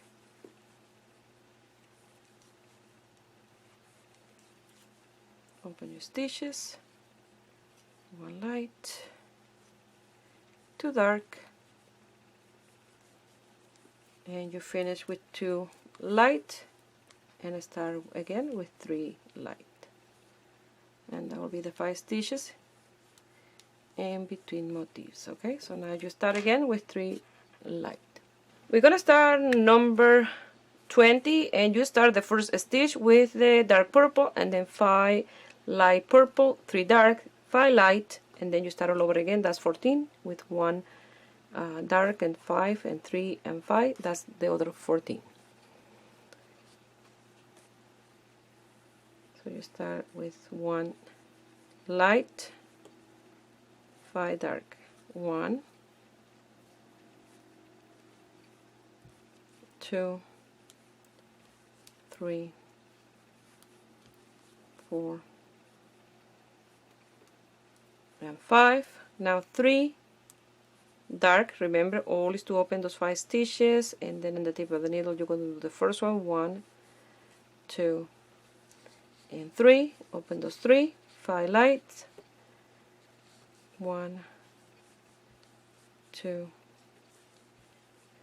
open your stitches, 1 light, 2 dark, and you finish with 2 light and start again with 3 light, and that will be the 5 stitches in between motifs. Okay, so now you start again with 3 light. We're gonna start number 20, and you start the first stitch with the dark purple and then 5 light purple, 3 dark, 5 light, and then you start all over again. That's 14 with 1 dark and 5 and 3 and 5. That's the other 14. So you start with 1 light, 5 dark, 1, 2, 3, 4, and 5. Now 3 dark. Remember always to open those 5 stitches, and then in the tip of the needle you're going to do the first one, 1, 2, and 3. Open those 3, 5 lights, 1, 2,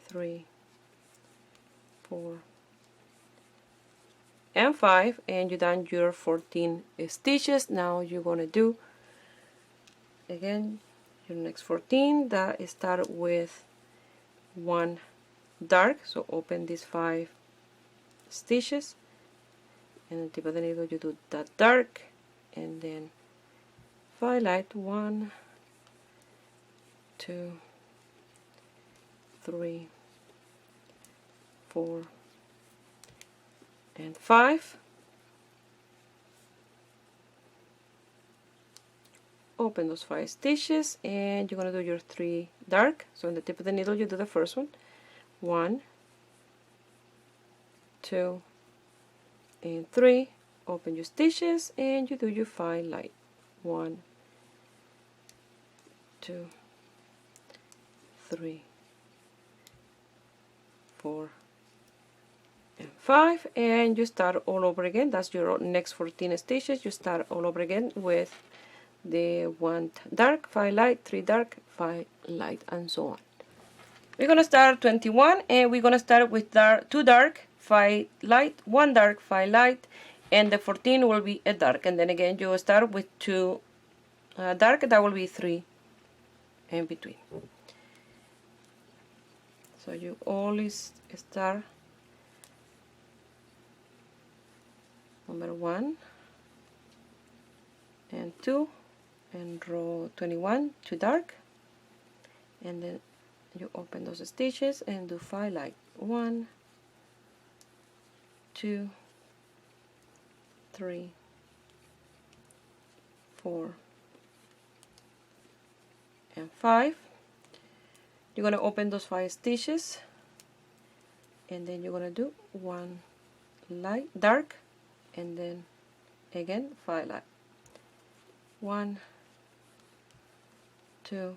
3, 4, and 5, and you done your 14 stitches. Now you're gonna do again your next 14 that start with 1 dark. So open these 5 stitches, and at the tip of the needle you do that dark, and then 5 light, 1, 2, 3, 4, and 5. open those 5 stitches, and you're going to do your 3 dark. So on the tip of the needle you do the first one, 1, 2, and 3. Open your stitches and you do your 5 light, 1, 2, 3, 4, and 5, and you start all over again. That's your next 14 stitches. You start all over again with the 1 dark, 5 light, 3 dark, 5 light, and so on. We're gonna start 21, and we're gonna start with 2 dark, 5 light, 1 dark, 5 light, and the 14 will be a dark. And then again you start with 2 dark, that will be 3 in between. So you always start number 1 and 2 and row 21, 2 dark, and then you open those stitches and do 5 light, 1, 2, 3, 4, and 5. You're going to open those 5 stitches, and then you're going to do 1 light dark, and then again 5 light, 1, 2,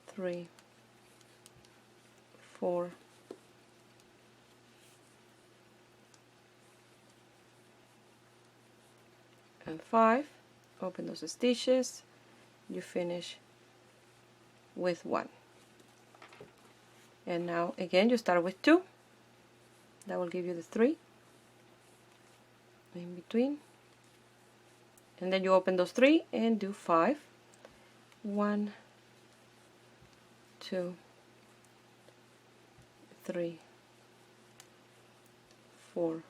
3, 4, and 5. Open those stitches, you finish with 1, and now again you start with 2. That will give you the 3 in between, and then you open those 3 and do 5, 1, 2, 3, 4,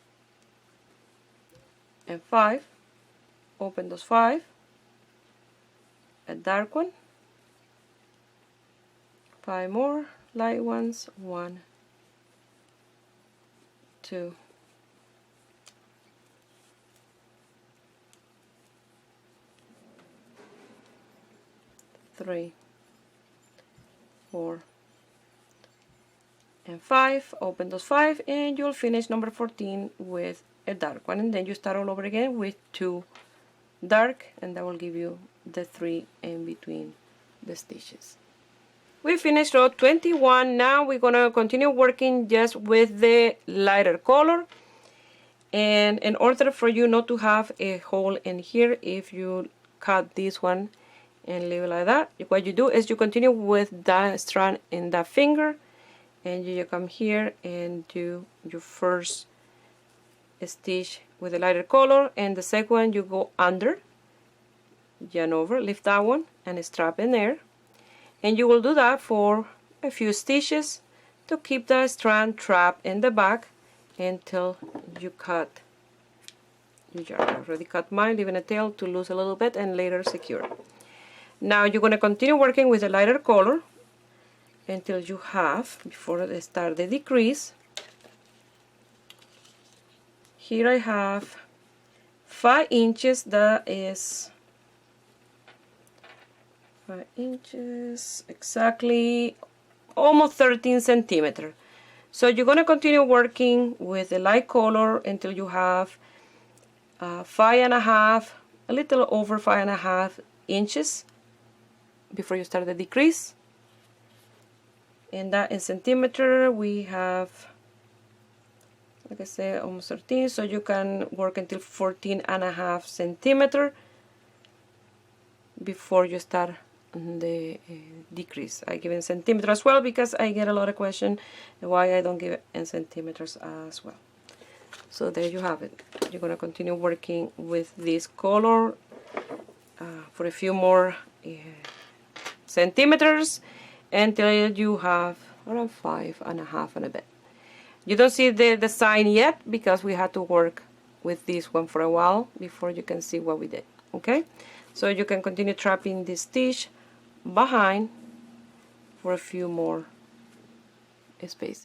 and 5. Open those 5, a dark one, 5 more light ones, 1, 2, 3, 4, and 5. Open those 5 and you'll finish number 14 with a dark one, and then you start all over again with 2 dark, and that will give you the 3 in between the stitches. We finished row 21. Now we're gonna continue working just with the lighter color, and in order for you not to have a hole in here, if you cut this one and leave it like that, what you do is you continue with that strand in that finger, and you come here and do your first stitch with a lighter color, and the second one you go under, yarn over, lift that one and strap in there, and you will do that for a few stitches to keep the strand trapped in the back until you cut your yarn. I already cut mine, leaving a tail to lose a little bit and later secure. Now you're going to continue working with a lighter color until you have, before they start the decrease, here I have 5 inches, that is 5 inches, exactly almost 13 centimeters. So you're going to continue working with the light color until you have 5.5, a little over 5.5 inches before you start the decrease. And that in centimeter we have, like I said, almost 13, so you can work until 14.5 centimeters before you start the decrease. I give in centimeters as well because I get a lot of questions why I don't give it in centimeters as well. So there you have it. You're going to continue working with this color for a few more centimeters until you have around 5.5 and a bit. You don't see the sign yet because we had to work with this one for a while before you can see what we did. Okay, so you can continue trapping this stitch behind for a few more spaces.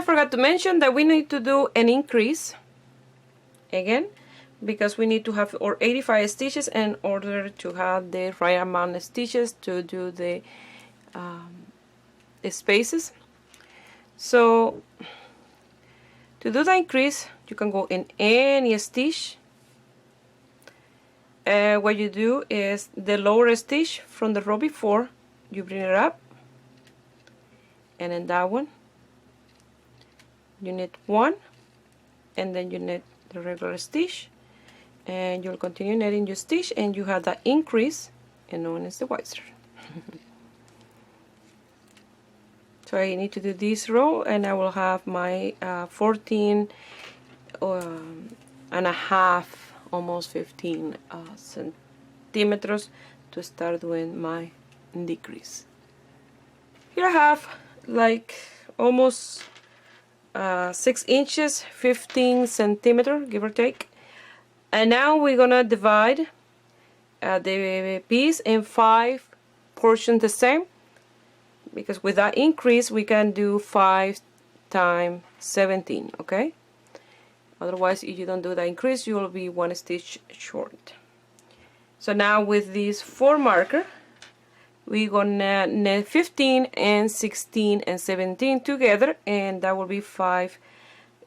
forgot to mention that we need to do an increase again, because we need to have our 85 stitches in order to have the right amount of stitches to do the spaces. So to do the increase, you can go in any stitch. What you do is the lower stitch from the row before, you bring it up, and in that one you knit one, and then you knit the regular stitch, and you'll continue knitting your stitch, and you have that increase, and known as the white. So I need to do this row, and I will have my 14 and a half, almost 15 centimeters to start doing my decrease. Here I have like almost 6 inches, 15 centimeters, give or take. And now we're gonna divide the piece in 5 portions the same, because with that increase we can do 5 times 17, okay? Otherwise, if you don't do the increase, you will be 1 stitch short. So now with this 4 marker, we're gonna knit 15 and 16 and 17 together, and that will be 5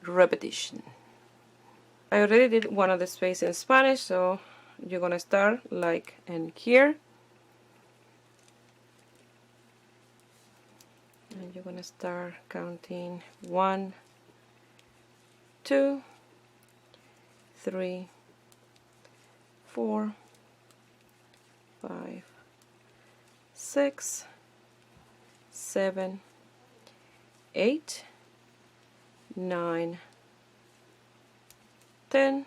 repetitions. I already did one of the space in Spanish, so you're gonna start like in here, and you're gonna start counting 1, 2, 3, 4, 5, 6, 7, 8, 9, 10,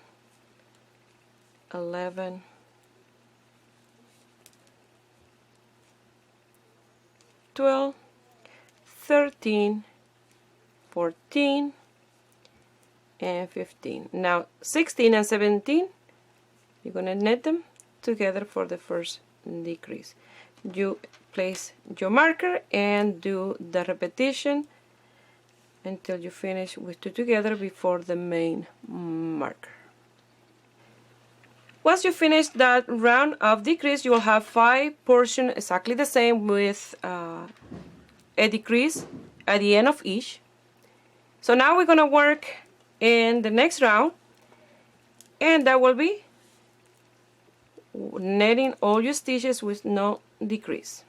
11, 12, 13, 14, and 15. Now 16 and 17, you're going to knit them together for the first decrease. You place your marker and do the repetition until you finish with 2 together before the main marker. Once you finish that round of decrease, you will have 5 portions exactly the same with a decrease at the end of each. So now we're going to work in the next round, and that will be netting all your stitches with no decrease.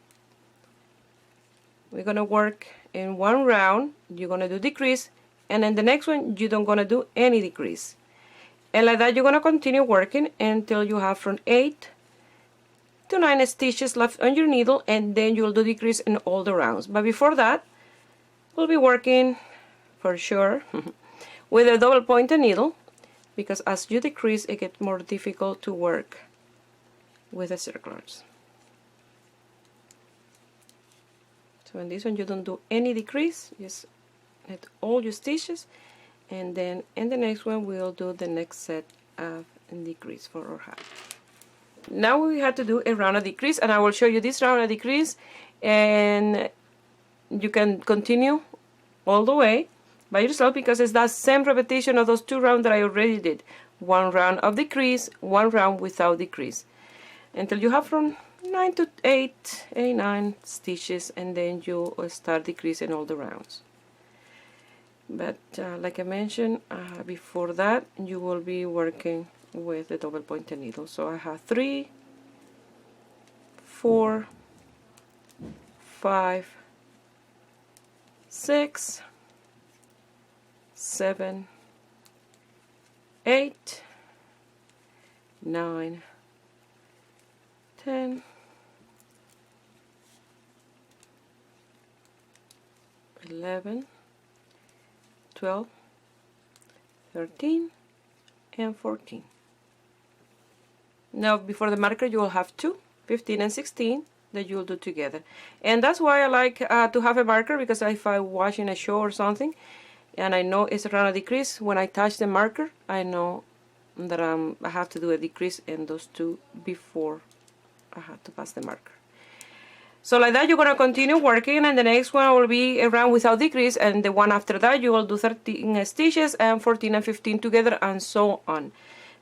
We're going to work in one round, you're going to do decrease, and in the next one you don't going to do any decrease. And like that you're going to continue working until you have from 8 to 9 stitches left on your needle, and then you'll do decrease in all the rounds. But before that, we'll be working for sure with a double pointed needle, because as you decrease it gets more difficult to work with the circlers. So in this one you don't do any decrease, just knit all your stitches, and then in the next one we'll do the next set of decrease for our hat. Now we have to do a round of decrease, and I will show you this round of decrease, and you can continue all the way by yourself, because it's that same repetition of those 2 rounds that I already did. 1 round of decrease, 1 round without decrease, until you have from 9 to 8, 9 stitches, and then you start decreasing all the rounds. But like I mentioned before that, you will be working with the double pointed needle. So I have 3, 4, 5, 6, 7, 8, 9, 10, 11, 12, 13, and 14. Now before the marker you will have 2, 15 and 16 that you'll do together. And that's why I like to have a marker, because if I'm watching a show or something and I know it's around a decrease, when I touch the marker I know that I have to do a decrease in those 2 before I have to pass the marker. So like that you're going to continue working, and the next one will be around without decrease, and the one after that you will do 13 stitches and 14 and 15 together, and so on.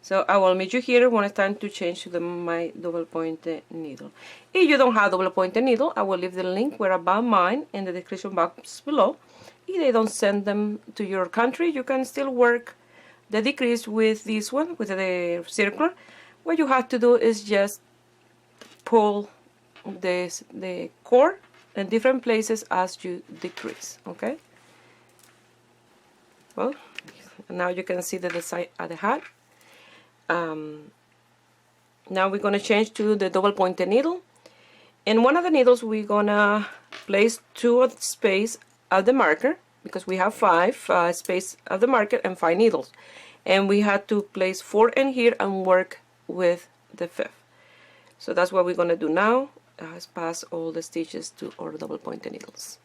So I will meet you here when it's time to change to my double pointed needle. If you don't have double pointed needle, I will leave the link where I bought mine in the description box below. If they don't send them to your country, you can still work the decrease with this one, with the circular. What you have to do is just pull the cord in different places as you decrease. Okay, well, now you can see the design at the hat. Now we're going to change to the double pointed needle. In one of the needles we're going to place 2 of the space of the marker, because we have 5 space of the marker and 5 needles, and we had to place 4 in here and work with the 5th. So that's what we're going to do now, is pass all the stitches to our double pointed needles.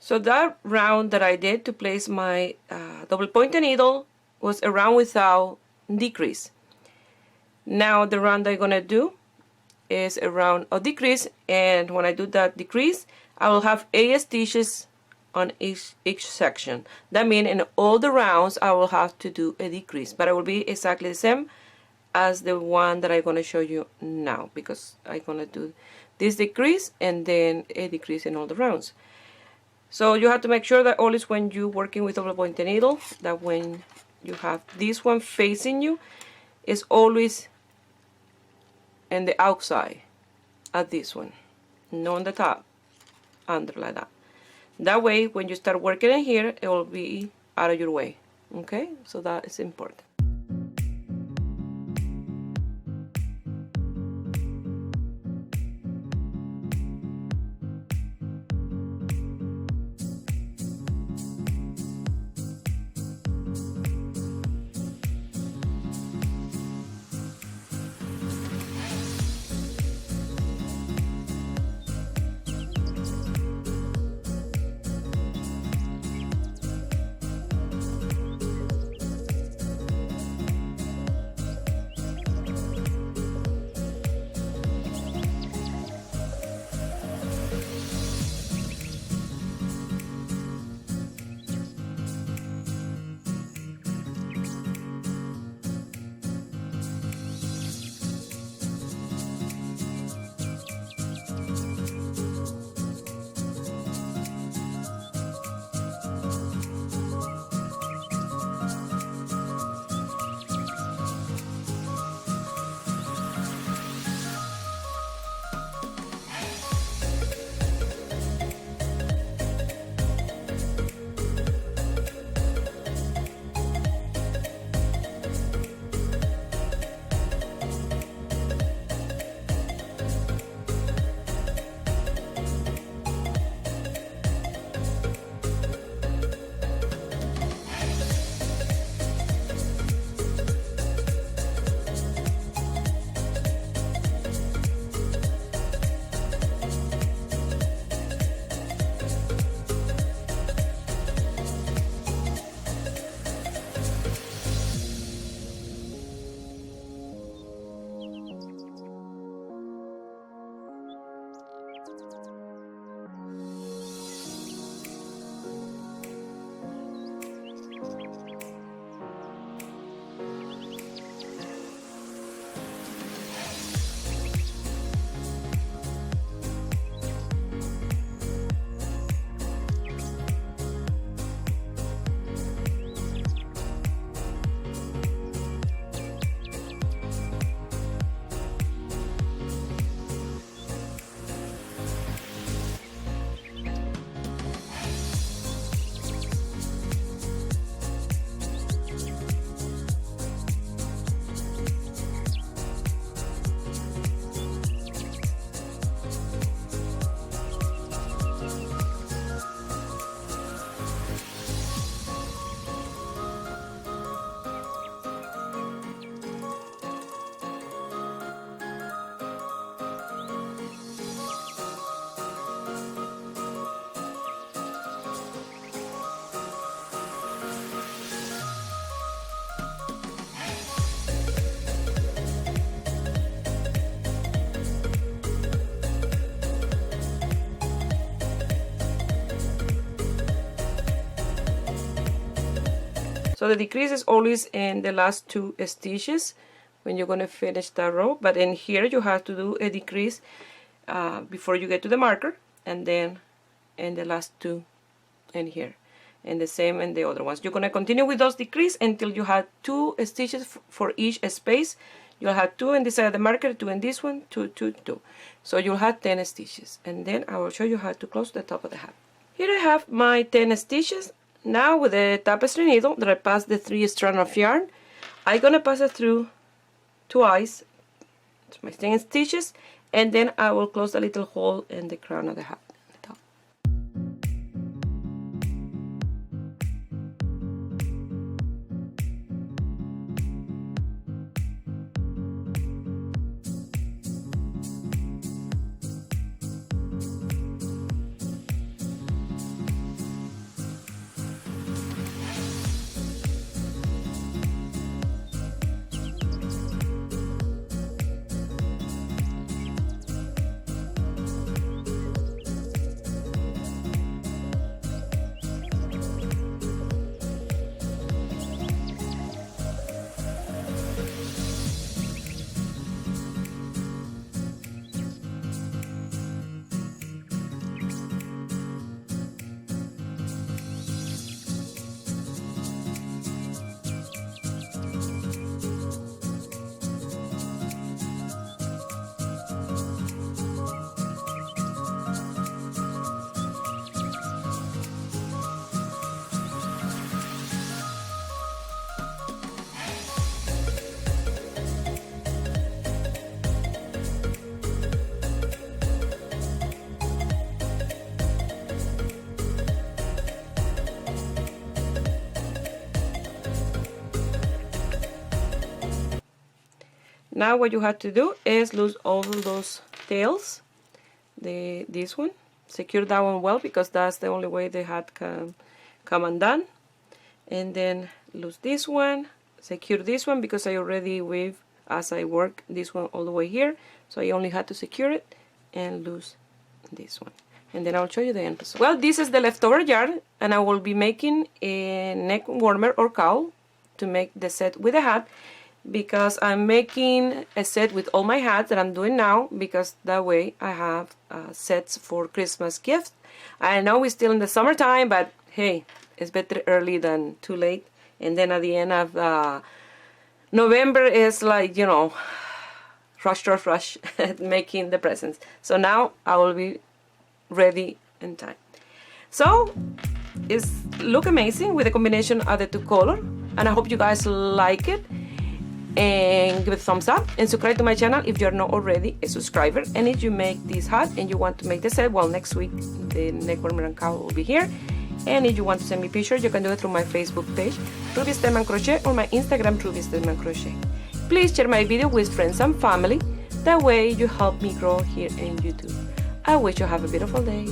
So that round that I did to place my double pointed needle was a round without decrease. Now the round that I'm gonna do is a round of decrease, and when I do that decrease, I will have 8 stitches on each section. That means in all the rounds I will have to do a decrease, but it will be exactly the same as the one that I'm gonna show you now, because I'm gonna do this decrease and then a decrease in all the rounds. So you have to make sure that always when you're working with double pointed needle, that when you have this one facing you, it's always in the outside at this one, not on the top, under like that. That way when you start working in here, it will be out of your way. Okay, so that is important. So the decrease is always in the last 2 stitches when you're going to finish that row, but in here you have to do a decrease before you get to the marker, and then in the last 2 in here, and the same in the other ones. You're going to continue with those decrease until you have 2 stitches for each space. You'll have 2 in this side of the marker, 2 in this one, 2, 2, 2. So you'll have 10 stitches, and then I will show you how to close the top of the hat. Here I have my 10 stitches. Now with the tapestry needle that I passed the 3 strands of yarn, I'm gonna pass it through twice, my 10 stitches, and then I will close the little hole in the crown of the hat. Now what you have to do is lose all those tails, this one, secure that one well because that's the only way the hat can come undone, and then lose this one, secure this one because I already weave as I work this one all the way here, so I only had to secure it and lose this one, and then I'll show you the end result. Well, this is the leftover yarn, and I will be making a neck warmer or cowl to make the set with the hat, because I'm making a set with all my hats that I'm doing now, because that way I have sets for Christmas gifts. I know we're still in the summertime, but hey, it's better early than too late. And then at the end of November is like, you know, rush making the presents. So now I will be ready in time. So it's look amazing with the combination of the two colors, and I hope you guys like it. And give it a thumbs up and subscribe to my channel if you're not already a subscriber. And if you make this hat and you want to make the set, well, next week the neck warmer and cowl will be here. And if you want to send me pictures, you can do it through my Facebook page, Ruby Stedman Crochet, or my Instagram, Ruby Stedman Crochet. Please share my video with friends and family. That way you help me grow here in YouTube. I wish you have a beautiful day.